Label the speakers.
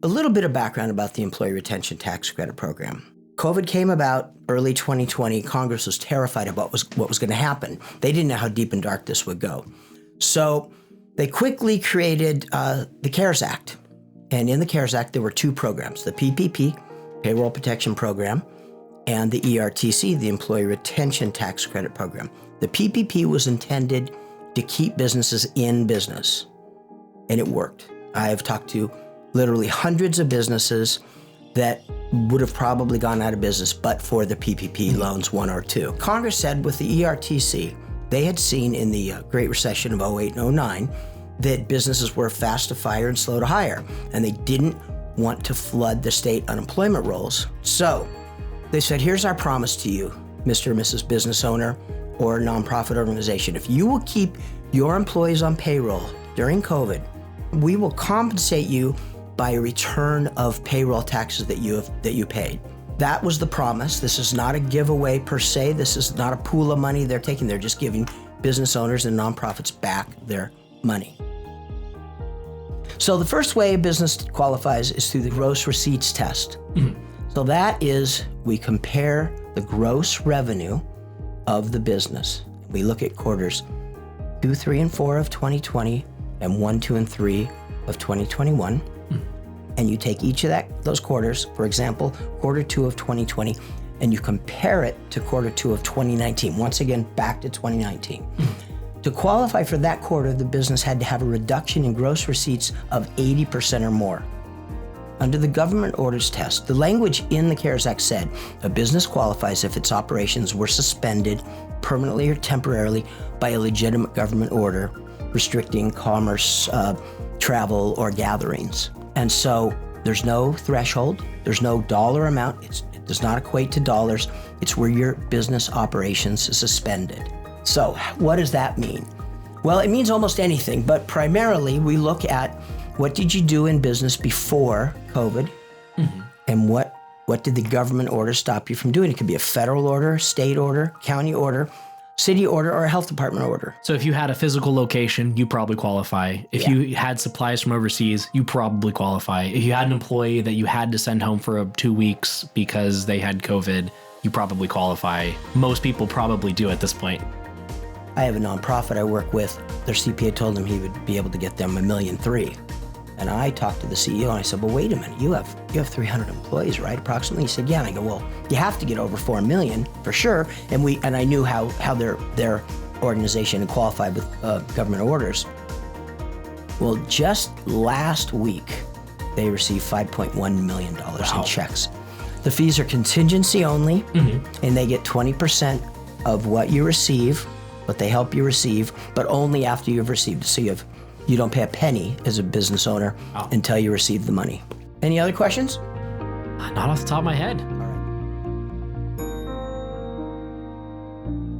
Speaker 1: A little bit of background about the Employee Retention Tax Credit Program. COVID came about early 2020. Congress was terrified about what was going to happen. They didn't know how deep and dark this would go. So they quickly created the CARES Act. And in the CARES Act, there were two programs, the PPP, Payroll Protection Program, and the ERTC, the Employee Retention Tax Credit Program. The PPP was intended to keep businesses in business, and it worked. I have talked to literally hundreds of businesses that would have probably gone out of business but for the PPP loans, one or two. Congress said with the ERTC, they had seen in the Great Recession of 08 and 09 that businesses were fast to fire and slow to hire, and they didn't want to flood the state unemployment rolls. So they said, here's our promise to you, Mr. or Mrs. Business Owner or nonprofit organization. If you will keep your employees on payroll during COVID, we will compensate you by a return of payroll taxes that you paid. That was the promise. This is not a giveaway per se. This is not a pool of money they're taking. They're just giving business owners and nonprofits back their money. So the first way a business qualifies is through the gross receipts test. So that is, we compare the gross revenue of the business. We look at quarters 2, 3, and 4 of 2020 and 1, 2, and 3 of 2021. And you take each of those quarters, for example, quarter 2 of 2020, and you compare it to quarter 2 of 2019. Once again, back to 2019. To qualify for that quarter, the business had to have a reduction in gross receipts of 80% or more. Under the government orders test, the language in the CARES Act said a business qualifies if its operations were suspended permanently or temporarily by a legitimate government order restricting commerce, travel, or gatherings. And so there's no threshold, there's no dollar amount, it does not equate to dollars, it's where your business operations is suspended. So what does that mean? Well, it means almost anything, but primarily we look at what did you do in business before COVID, and what did the government order stop you from doing? It could be a federal order, state order, county order, city order, or a health department order.
Speaker 2: So if you had a physical location, you probably qualify. If you had supplies from overseas, you probably qualify. If you had an employee that you had to send home for 2 weeks because they had COVID, you probably qualify. Most people probably do at this point.
Speaker 1: I have a nonprofit I work with. Their CPA told them he would be able to get them $1.3 million. And I talked to the CEO and I said, well, wait a minute, you have 300 employees, right? Approximately. He said, yeah. And I go, well, you have to get over 4 million for sure. And I knew how their organization had qualified with government orders. Well, just last week, they received $5.1 million in checks. The fees are contingency only, and they get 20% of what you receive, what they help you receive, but only after you've received it. So you don't pay a penny as a business owner until you receive the money. Any other questions?
Speaker 2: Not off the top of my head.
Speaker 1: All right.